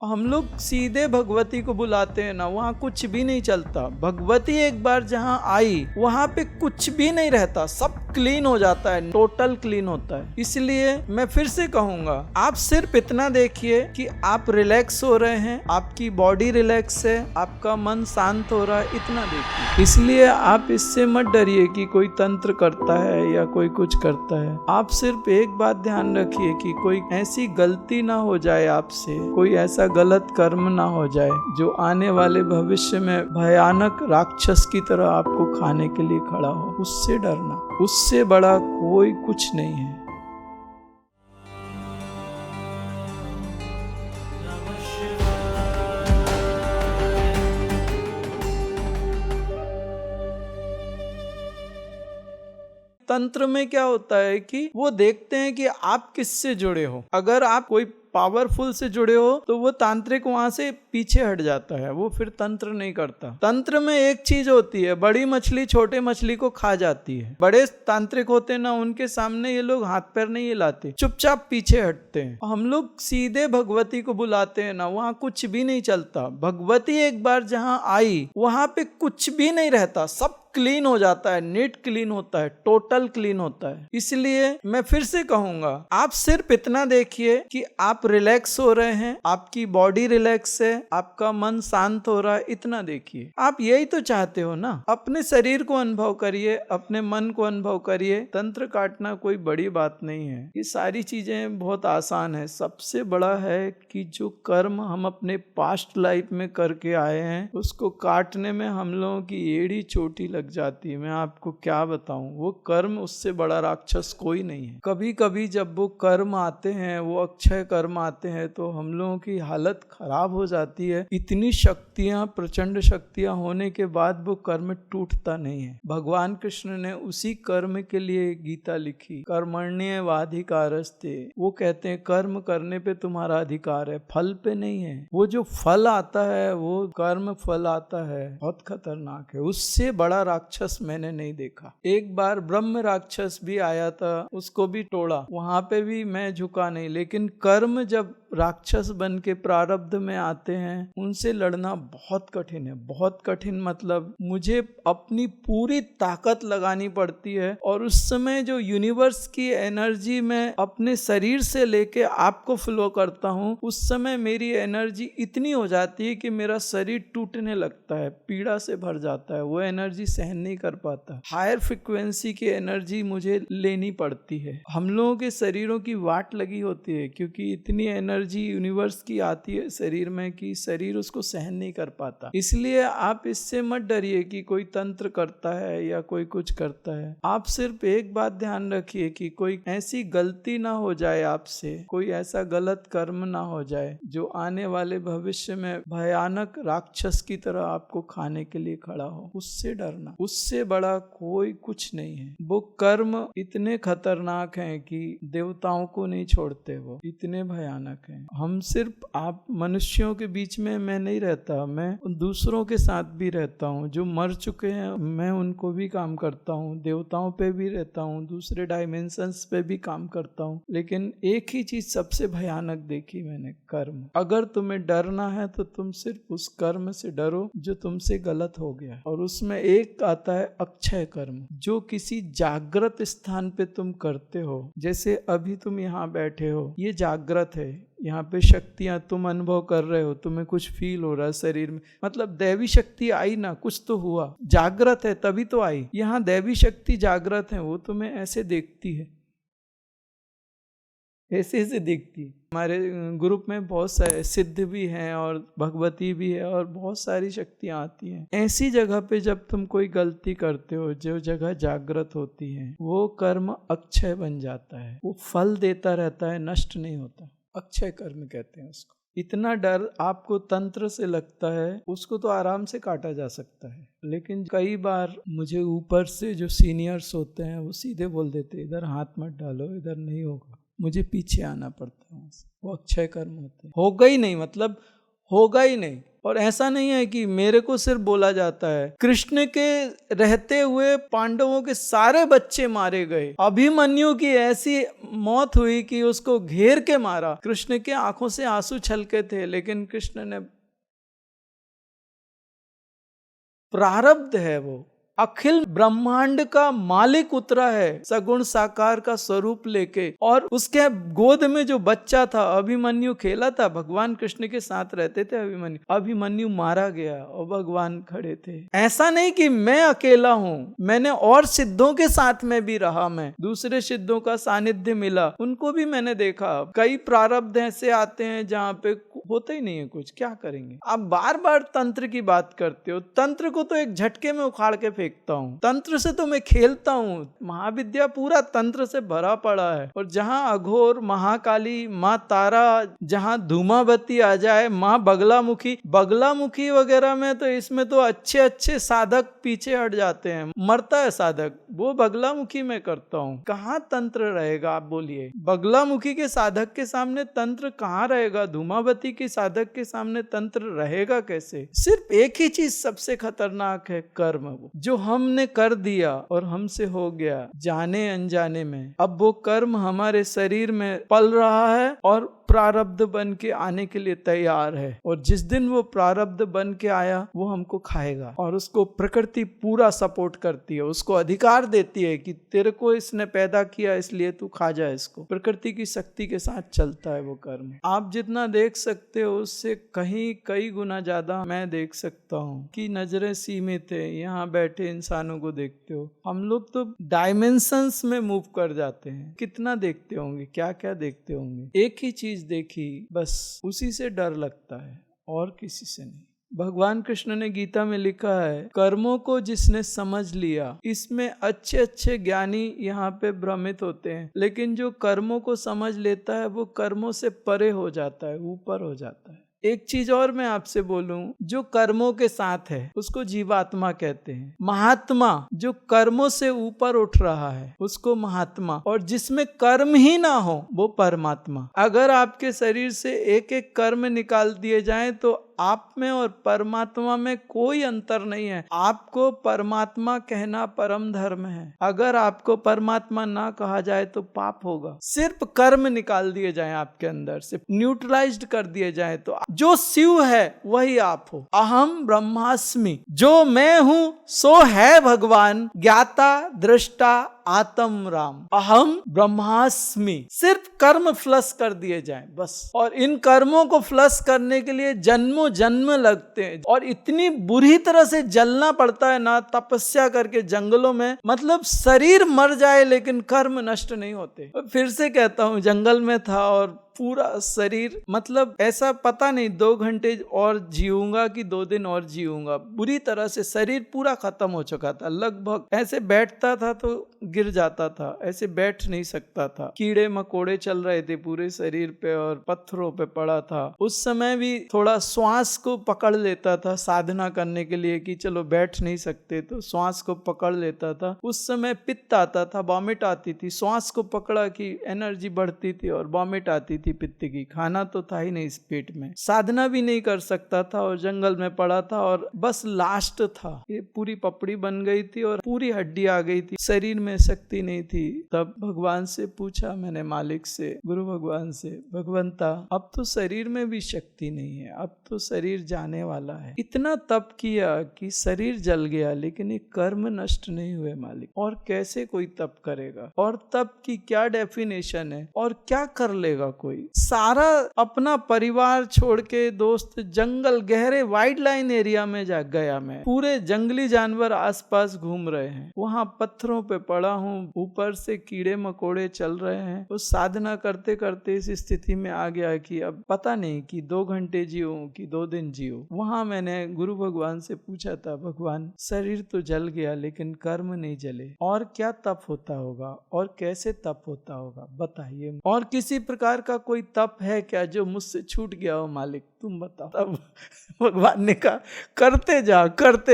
हम लोग सीधे भगवती को बुलाते हैं ना, वहाँ कुछ भी नहीं चलता। भगवती एक बार जहाँ आई वहाँ पे कुछ भी नहीं रहता, सब क्लीन हो जाता है, टोटल क्लीन होता है। इसलिए मैं फिर से कहूंगा, आप सिर्फ इतना देखिए कि आप रिलैक्स हो रहे हैं, आपकी बॉडी रिलैक्स है, आपका मन शांत हो रहा है, इतना देखिए। इसलिए आप इससे मत डरिए कि कोई तंत्र करता है या कोई कुछ करता है। आप सिर्फ एक बात ध्यान रखिए कि कोई ऐसी गलती ना हो जाए आपसे, कोई ऐसा गलत कर्म ना हो जाए जो आने वाले भविष्य में भयानक राक्षस की तरह आपको खाने के लिए खड़ा हो। उससे डरना, उससे बड़ा कोई कुछ नहीं है। तंत्र में क्या होता है कि वो देखते हैं कि आप किससे जुड़े हो। अगर आप कोई पावरफुल से जुड़े हो तो वो तांत्रिक वहां से पीछे हट जाता है, वो फिर तंत्र नहीं करता। तंत्र में एक चीज होती है, बड़ी मछली छोटे मछली को खा जाती है। बड़े तांत्रिक होते हैं ना, उनके सामने ये लोग हाथ पैर नहीं हिलाते, चुपचाप पीछे हटते हैं। हम लोग सीधे भगवती को बुलाते हैं ना, वहाँ कुछ भी नहीं चलता। भगवती एक बार जहाँ आई वहाँ पे कुछ भी नहीं रहता, सब क्लीन हो जाता है, नीट क्लीन होता है, टोटल क्लीन होता है। इसलिए मैं फिर से कहूंगा, आप सिर्फ इतना देखिए कि आप रिलैक्स हो रहे हैं, आपकी बॉडी रिलैक्स है, आपका मन शांत हो रहा है, इतना देखिए। आप यही तो चाहते हो ना। अपने शरीर को अनुभव करिए, अपने मन को अनुभव करिए। तंत्र काटना कोई बड़ी बात नहीं है, ये सारी चीजें बहुत आसान है। सबसे बड़ा है कि जो कर्म हम अपने पास्ट लाइफ में करके आए हैं, उसको काटने में हम लोगों की एड़ी चोटी लग जाती है। मैं आपको क्या बताऊं, वो कर्म, उससे बड़ा राक्षस कोई नहीं है। कभी कभी जब वो कर्म आते हैं, वो अक्षय कर्म आते हैं, तो हम लोगों की हालत खराब हो जाती है। इतनी शक्तियां, प्रचंड शक्तियां होने के बाद वो कर्म टूटता नहीं है। भगवान कृष्ण ने उसी कर्म के लिए गीता लिखी, कर्मण्येवाधिकारस्ते। वो कहते हैं कर्म करने पे तुम्हारा अधिकार है, फल पे नहीं है। वो जो फल आता है, वो कर्म फल आता है, बहुत खतरनाक है। उससे बड़ा राक्षस मैंने नहीं देखा। एक बार ब्रह्म राक्षस भी आया था, उसको भी तोड़ा, वहां पे भी मैं झुका नहीं। लेकिन कर्म जब राक्षस बन के प्रारब्ध में आते हैं, उनसे लड़ना बहुत कठिन है। बहुत कठिन मतलब मुझे अपनी पूरी ताकत लगानी पड़ती है, और उस समय जो यूनिवर्स की एनर्जी मैं अपने शरीर से लेके आपको फ्लो करता हूँ, उस समय मेरी एनर्जी इतनी हो जाती है कि मेरा शरीर टूटने लगता है, पीड़ा से भर जाता है। वो एनर्जी सहन नहीं कर पाता। हायर फ्रिक्वेंसी की एनर्जी मुझे लेनी पड़ती है। हम लोगों के शरीरों की वाट लगी होती है, क्योंकि इतनी एनर्जी यूनिवर्स की आती है शरीर में कि शरीर उसको सहन नहीं कर पाता। इसलिए आप इससे मत डरिए कि कोई तंत्र करता है या कोई कुछ करता है। आप सिर्फ एक बात ध्यान रखिए कि कोई ऐसी गलती ना हो जाए आपसे, कोई ऐसा गलत कर्म ना हो जाए जो आने वाले भविष्य में भयानक राक्षस की तरह आपको खाने के लिए खड़ा हो। उससे डरना, उससे बड़ा कोई कुछ नहीं है। वो कर्म इतने खतरनाक हैं कि देवताओं को नहीं छोड़ते, वो इतने भयानक हैं। हम सिर्फ, आप मनुष्यों के बीच में मैं नहीं रहता, मैं दूसरों के साथ भी रहता हूँ। जो मर चुके हैं मैं उनको भी काम करता हूँ, देवताओं पे भी रहता हूँ, दूसरे डायमेंशंस पे भी काम करता हूँ। लेकिन एक ही चीज सबसे भयानक देखी मैंने, कर्म। अगर तुम्हें डरना है तो तुम सिर्फ उस कर्म से डरो जो तुमसे गलत हो गया। और उसमें एक आता है अक्षय कर्म, जो किसी जागृत स्थान पे तुम करते हो। जैसे अभी तुम यहाँ बैठे हो, ये जागृत है, यहाँ पे शक्तियां तुम अनुभव कर रहे हो, तुम्हें कुछ फील हो रहा है शरीर में, मतलब दैवी शक्ति आई ना, कुछ तो हुआ, जागृत है तभी तो आई। यहाँ दैवी शक्ति जागृत है, वो तुम्हें ऐसे देखती है, ऐसे ऐसे दिखती है। हमारे ग्रुप में बहुत सारे सिद्ध भी हैं और भगवती भी है और बहुत सारी शक्तियां आती हैं। ऐसी जगह पे जब तुम कोई गलती करते हो, जो जगह जागृत होती है, वो कर्म अक्षय बन जाता है, वो फल देता रहता है, नष्ट नहीं होता। अक्षय कर्म कहते हैं उसको। इतना डर आपको तंत्र से लगता है, उसको तो आराम से काटा जा सकता है। लेकिन कई बार मुझे ऊपर से जो सीनियर्स होते हैं वो सीधे बोल देते हैं, इधर हाथ मत डालो, इधर नहीं होगा। मुझे पीछे आना पड़ता है। वो अक्षय कर्म होते हैं। होगा ही नहीं, मतलब होगा ही नहीं। और ऐसा नहीं है कि मेरे को सिर्फ बोला जाता है, कृष्ण के रहते हुए पांडवों के सारे बच्चे मारे गए। अभिमन्यु की ऐसी मौत हुई कि उसको घेर के मारा। कृष्ण के आंखों से आंसू छलके थे, लेकिन कृष्ण ने, प्रारब्ध है वो, अखिल ब्रह्मांड का मालिक उतरा है सगुण साकार का स्वरूप लेके, और उसके गोद में जो बच्चा था अभिमन्यु खेला था, भगवान कृष्ण के साथ रहते थे अभिमन्यु मारा गया और भगवान खड़े थे। ऐसा नहीं कि मैं अकेला हूँ, मैंने और सिद्धों के साथ में भी रहा, मैं दूसरे सिद्धों का सानिध्य मिला, उनको भी मैंने देखा। कई प्रारब्ध ऐसे आते हैं जहाँ पे होता ही नहीं है कुछ, क्या करेंगे। आप बार बार तंत्र की बात करते हो, तंत्र को तो एक झटके में उखाड़ के फेंकता हूँ, तंत्र से तो मैं खेलता हूँ। महाविद्या पूरा तंत्र से भरा पड़ा है, और जहाँ अघोर, महाकाली, माँ तारा, जहाँ धूमावती आ जाए, माँ बगलामुखी वगैरह में तो इसमें तो अच्छे अच्छे साधक पीछे हट जाते हैं, मरता है साधक। वो बगलामुखी में करता हूँ, कहाँ तंत्र रहेगा आप बोलिए। बगलामुखी के साधक के सामने तंत्र कहाँ रहेगा, धूमावती के साधक के सामने तंत्र रहेगा कैसे। सिर्फ एक ही चीज सबसे खतरनाक है, कर्म, वो जो हमने कर दिया और हमसे हो गया जाने अनजाने में। अब वो कर्म हमारे शरीर में पल रहा है और प्रारब्ध बन के आने के लिए तैयार है, और जिस दिन वो प्रारब्ध बन के आया वो हमको खाएगा। और उसको प्रकृति पूरा सपोर्ट करती है, उसको अधिकार देती है कि तेरे को इसने पैदा किया इसलिए तू खा जा इसको। प्रकृति की शक्ति के साथ चलता है वो कर्म। आप जितना देख सकते हो उससे कई गुना ज्यादा मैं देख सकता हूँ कि नजरें सीमित है। यहाँ बैठे इंसानों को देखते हो, हम लोग तो डायमेंशंस में मूव कर जाते हैं। कितना देखते होंगे, क्या क्या देखते होंगे। एक ही चीज देखी बस, उसी से डर लगता है और किसी से नहीं। भगवान कृष्ण ने गीता में लिखा है, कर्मों को जिसने समझ लिया, इसमें अच्छे अच्छे ज्ञानी यहाँ पे भ्रमित होते हैं, लेकिन जो कर्मों को समझ लेता है वो कर्मों से परे हो जाता है, ऊपर हो जाता है। एक चीज और मैं आपसे बोलूं, जो कर्मों के साथ है उसको जीवात्मा कहते हैं। महात्मा जो कर्मों से ऊपर उठ रहा है उसको महात्मा, और जिसमें कर्म ही ना हो वो परमात्मा। अगर आपके शरीर से एक एक कर्म निकाल दिए जाएं तो आप में और परमात्मा में कोई अंतर नहीं है। आपको परमात्मा कहना परम धर्म है। अगर आपको परमात्मा ना कहा जाए तो पाप होगा। सिर्फ कर्म निकाल दिए जाएं आपके अंदर से, न्यूट्रलाइज्ड कर दिए जाएं तो जो शिव है वही आप हो। अहम ब्रह्मास्मि, जो मैं हूं सो है भगवान, ज्ञाता दृष्टा आत्म राम। अहम ब्रह्मास्मि, सिर्फ कर्म फ्लश कर दिए जाएं बस। और इन कर्मों को फ्लश करने के लिए जन्मों जन्म लगते हैं, और इतनी बुरी तरह से जलना पड़ता है ना, तपस्या करके जंगलों में, मतलब शरीर मर जाए लेकिन कर्म नष्ट नहीं होते। फिर से कहता हूं, जंगल में था और पूरा शरीर, मतलब ऐसा पता नहीं 2 घंटे और जीऊंगा कि 2 दिन और जीऊंगा, बुरी तरह से शरीर पूरा खत्म हो चुका था। लगभग ऐसे बैठता था तो गिर जाता था, ऐसे बैठ नहीं सकता था। कीड़े मकोड़े चल रहे थे पूरे शरीर पे और पत्थरों पे पड़ा था। उस समय भी थोड़ा श्वास को पकड़ लेता था साधना करने के लिए कि चलो बैठ नहीं सकते तो श्वास को पकड़ लेता था। उस समय पित्त आता था, वॉमिट आती थी, श्वास को पकड़ा कि एनर्जी बढ़ती थी और वॉमिट आती थी पित्त की। खाना तो था ही नहीं इस पेट में, साधना भी नहीं कर सकता था और जंगल में पड़ा था और बस लास्ट था। ये पूरी पपड़ी बन गई थी और पूरी हड्डी आ गई थी, शरीर में शक्ति नहीं थी। तब भगवान से पूछा मैंने, मालिक से, गुरु भगवान से, भगवंता अब तो शरीर में भी शक्ति नहीं है, अब तो शरीर जाने वाला है। इतना तप किया कि शरीर जल गया लेकिन ये कर्म नष्ट नहीं हुए मालिक। और कैसे कोई तप करेगा, और तप की क्या डेफिनेशन है, और क्या कर लेगा कोई। सारा अपना परिवार छोड़ के, दोस्त, जंगल, गहरे वाइल्ड लाइन एरिया में जा गया मैं, पूरे जंगली जानवर आसपास घूम रहे हैं, वहां पत्थरों पे पड़ा हूँ, ऊपर से कीड़े मकोड़े चल रहे हैं। उस साधना करते करते इस स्थिति में आ गया कि अब पता नहीं कि 2 घंटे जियो कि 2 दिन जियो। वहां मैंने गुरु भगवान से पूछा था, भगवान शरीर तो जल गया लेकिन कर्म नहीं जले, और क्या तप होता होगा और कैसे तप होता होगा बताइए। और किसी प्रकार का कोई तप है क्या जो मुझसे छूट गया हो मालिक, तुम बताओ। तब भगवान ने कहा करते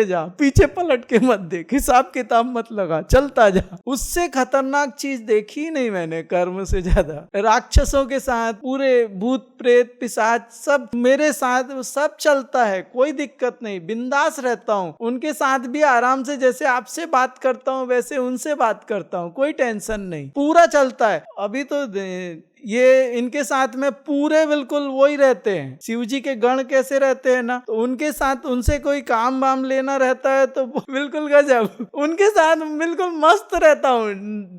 जा, पीछे पलट के मत देख, हिसाब किताब मत लगा, चलता जा। उससे खतरनाक चीज देखी नहीं मैंने कर्म से ज्यादा। राक्षसों के साथ, पूरे भूत प्रेत पिशाच सब मेरे साथ, सब चलता है, कोई दिक्कत नहीं, बिंदास रहता हूँ। उनके साथ भी आराम से जैसे आपसे बात करता हूँ वैसे उनसे बात करता हूँ, कोई टेंशन नहीं, पूरा चलता है। अभी तो ये इनके साथ में पूरे बिल्कुल वही रहते हैं, शिव जी के गण कैसे रहते हैं ना, तो उनके साथ उनसे कोई काम वाम लेना रहता है तो बिल्कुल गजब, उनके साथ बिल्कुल मस्त रहता हूँ,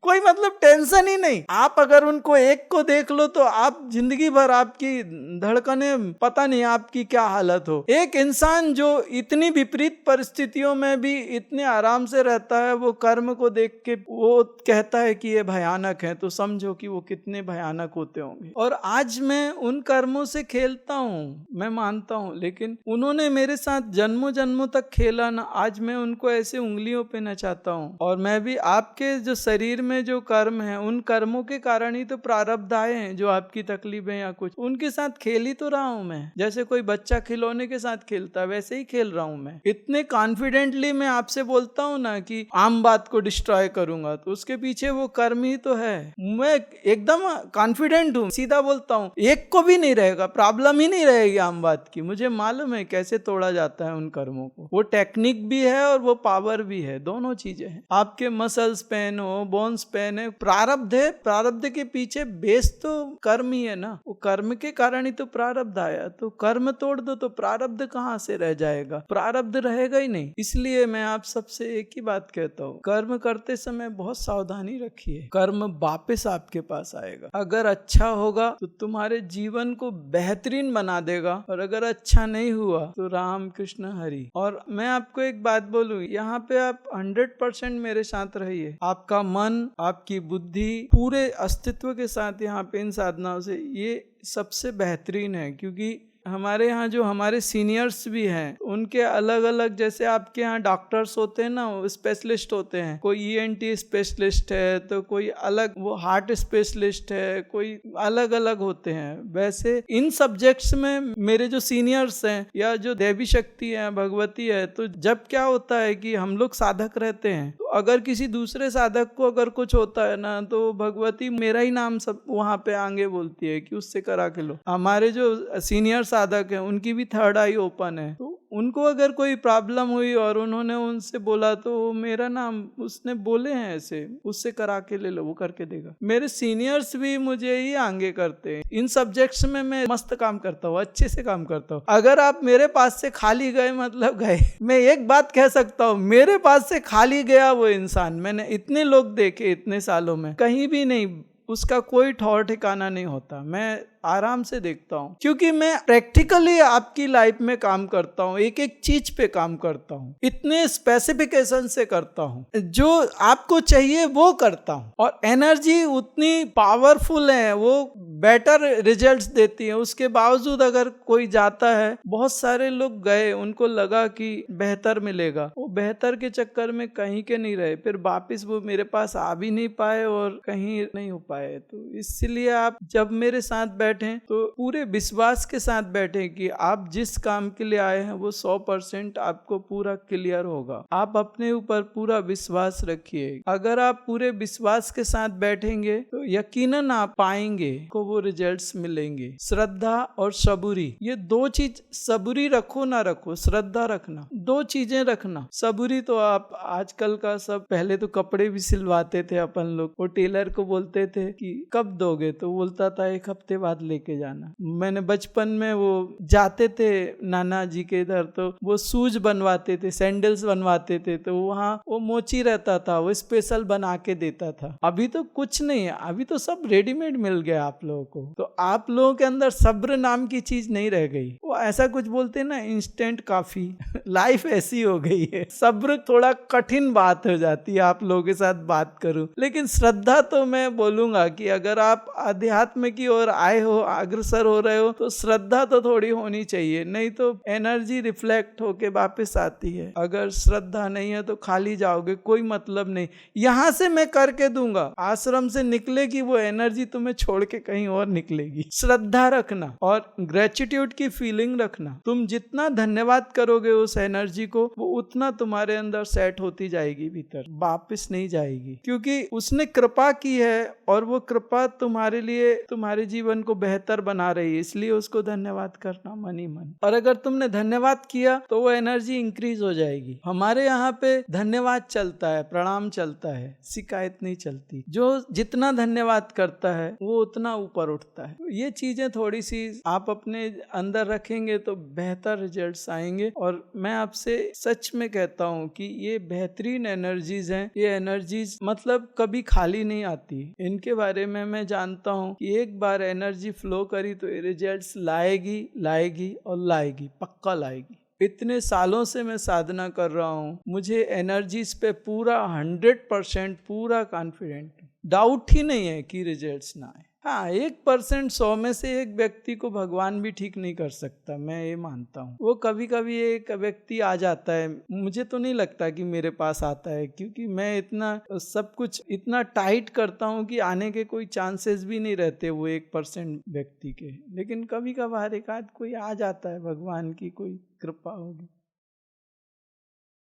कोई मतलब टेंशन ही नहीं। आप अगर उनको एक को देख लो तो आप जिंदगी भर आपकी धड़कने पता नहीं आपकी क्या हालत हो। एक इंसान जो इतनी विपरीत परिस्थितियों में भी इतने आराम से रहता है, वो कर्म को देख के वो कहता है कि ये भयानक है, तो समझो कि वो कितने भयानक होते होंगे। और आज मैं उन कर्मों से खेलता हूँ, मैं मानता हूँ, लेकिन उन्होंने मेरे साथ जन्मों जन्मों तक खेला ना, आज मैं उनको ऐसे उंगलियों पे नचाता हूँ। और मैं भी आपके जो शरीर में जो कर्म है, उन कर्मों के कारण ही तो प्रारब्ध आए हैं, जो आपकी तकलीफें या कुछ, उनके साथ खेल ही तो रहा हूँ मैं। जैसे कोई बच्चा खिलौने के साथ खेलता है वैसे ही खेल रहा हूँ मैं। इतने कॉन्फिडेंटली मैं आपसे बोलता हूँ ना कि आम बात को डिस्ट्रॉय करूंगा, तो उसके पीछे वो कर्म ही तो है। मैं एकदम कॉन्फिडेंट हूँ, सीधा बोलता हूँ, एक को भी नहीं रहेगा, प्रॉब्लम ही नहीं रहेगी आम बात की। मुझे मालूम है कैसे तोड़ा जाता है उन कर्मों को। वो टेक्निक भी है और वो पावर भी है, दोनों चीजें हैं। आपके मसल्स पेन हो, बोन्स पेन है, प्रारब्ध है, प्रारब्ध के पीछे बेस तो कर्म ही है ना, वो कर्म के कारण ही तो प्रारब्ध आया। तो कर्म तोड़ दो तो प्रारब्ध कहाँ से रह जाएगा, प्रारब्ध रहेगा ही नहीं। इसलिए मैं आप सबसे एक ही बात कहता हूँ, कर्म करते समय बहुत सावधानी रखिए, कर्म वापस आपके पास आएगा। अगर अच्छा होगा तो तुम्हारे जीवन को बेहतरीन बना देगा, और अगर अच्छा नहीं हुआ तो राम कृष्ण हरि। और मैं आपको एक बात बोलूं, यहाँ पे आप 100% मेरे साथ रहिए, आपका मन, आपकी बुद्धि पूरे अस्तित्व के साथ यहाँ पे इन साधनाओं से, ये सबसे बेहतरीन है। क्योंकि हमारे यहाँ जो हमारे सीनियर्स भी हैं, उनके अलग अलग, जैसे आपके यहाँ डॉक्टर्स होते हैं ना, वो स्पेशलिस्ट होते हैं, कोई ENT स्पेशलिस्ट है, तो कोई अलग वो हार्ट स्पेशलिस्ट है, कोई अलग अलग होते हैं। वैसे इन सब्जेक्ट्स में मेरे जो सीनियर्स हैं, या जो देवी शक्ति है, भगवती है, तो जब क्या होता है कि हम लोग साधक रहते हैं, तो अगर किसी दूसरे साधक को अगर कुछ होता है ना, तो भगवती मेरा ही नाम सब वहाँ पे आगे बोलती है कि उससे करा के लो। हमारे जो सीनियर साधक है उनकी भी थर्ड आई ओपन है, तो उनको अगर कोई प्रॉब्लम हुई और उन्होंने उनसे बोला तो मेरा नाम उसने बोले हैं ऐसे, उससे करा के ले लो, वो करके देगा। मेरे सीनियर्स भी मुझे ही आगे करते हैं इन सब्जेक्ट्स में। मैं मस्त काम करता हूँ, अच्छे से काम करता हूँ। अगर आप मेरे पास से खाली गए मतलब गए। मैं एक बात कह सकता हूँ, मेरे पास से खाली गया वो इंसान, मैंने इतने लोग देखे इतने सालों में, कहीं भी नहीं उसका कोई ठौर ठिकाना नहीं होता। मैं आराम से देखता हूँ, क्योंकि मैं प्रैक्टिकली आपकी लाइफ में काम करता हूँ, एक एक चीज पे काम करता हूँ, इतने स्पेसिफिकेशन से करता हूँ, जो आपको चाहिए वो करता हूँ। और एनर्जी उतनी पावरफुल है, वो बेटर रिजल्ट्स देती है। उसके बावजूद अगर कोई जाता है, बहुत सारे लोग गए, उनको लगा कि बेहतर मिलेगा, वो बेहतर के चक्कर में कहीं के नहीं रहे, फिर वापिस वो मेरे पास आ भी नहीं पाए और कहीं नहीं हो पाए। तो इसलिए आप जब मेरे साथ बैठें तो पूरे विश्वास के साथ बैठें कि आप जिस काम के लिए आए हैं वो 100% आपको पूरा क्लियर होगा। आप अपने ऊपर पूरा विश्वास रखिए। अगर आप पूरे विश्वास के साथ बैठेंगे तो यकीनन आप पाएंगे को वो रिजल्ट्स मिलेंगे। श्रद्धा और सबूरी, ये दो चीज, सबूरी रखो ना रखो, श्रद्धा रखना, दो चीजें रखना। सबूरी तो आप आजकल का सब, पहले तो कपड़े भी सिलवाते थे अपन लोग, वो टेलर को बोलते थे कि कब दोगे, तो बोलता था 1 हफ्ते बाद लेके जाना। मैंने बचपन में वो जाते थे नाना जी के इधर, तो वो शूज बनवाते थे, सैंडल्स बनवाते थे, तो वहाँ वो मोची रहता था, वो स्पेशल बना के देता था। अभी तो कुछ नहीं है, अभी तो सब रेडीमेड मिल गया आप लोगों को। तो आप लोगों के अंदर सब्र नाम की चीज नहीं रह गई। वो ऐसा कुछ बोलते ना, इंस्टेंट काफी। लाइफ ऐसी हो गई है, सब्र थोड़ा कठिन बात हो जाती है आप लोगों के साथ बात करूं। लेकिन श्रद्धा तो मैं बोलूंगा कि अगर आप अध्यात्म की ओर आए हो हो, अग्रसर हो रहे हो, तो श्रद्धा तो थोड़ी होनी चाहिए, नहीं तो एनर्जी रिफ्लेक्ट होके वापस आती है। अगर श्रद्धा नहीं है तो खाली जाओगे, कोई मतलब नहीं। यहां से मैं करके दूंगा, आश्रम से निकलेगी वो एनर्जी तुम्हें छोड़ के कहीं और निकलेगी। श्रद्धा रखना और ग्रेटिट्यूड की फीलिंग रखना। तुम जितना धन्यवाद करोगे उस एनर्जी को, वो उतना तुम्हारे अंदर सेट होती जाएगी भीतर, वापस नहीं जाएगी, क्योंकि उसने कृपा की है और वो कृपा तुम्हारे लिए तुम्हारे जीवन को बेहतर बना रही है, इसलिए उसको धन्यवाद करना मन ही मन। और अगर तुमने धन्यवाद किया तो वो एनर्जी इंक्रीज हो जाएगी। हमारे यहाँ पे धन्यवाद चलता है, प्रणाम चलता है, शिकायत नहीं चलती। जो जितना धन्यवाद करता है वो उतना ऊपर उठता है। ये चीजें थोड़ी सी आप अपने अंदर रखेंगे तो बेहतर रिजल्ट्स आएंगे। और मैं आपसे सच में कहता हूँ कि ये बेहतरीन एनर्जीज हैं। ये एनर्जीज मतलब कभी खाली नहीं आती। इनके बारे में मैं जानता हूँ कि एक बार एनर्जी फ्लो करी तो ये रिजल्ट्स लाएगी और लाएगी, पक्का लाएगी। इतने सालों से मैं साधना कर रहा हूँ, मुझे एनर्जीज पे पूरा 100% पूरा कॉन्फिडेंट, डाउट ही नहीं है कि रिजल्ट्स ना आए। हाँ, 1% 100 में से एक व्यक्ति को भगवान भी ठीक नहीं कर सकता, मैं ये मानता हूँ। वो कभी कभी एक व्यक्ति आ जाता है, मुझे तो नहीं लगता कि मेरे पास आता है, क्योंकि मैं इतना सब कुछ इतना टाइट करता हूँ कि आने के कोई चांसेस भी नहीं रहते वो 1% व्यक्ति के। लेकिन कभी कभार एक आध कोई आ जाता है, भगवान की कोई कृपा होगी।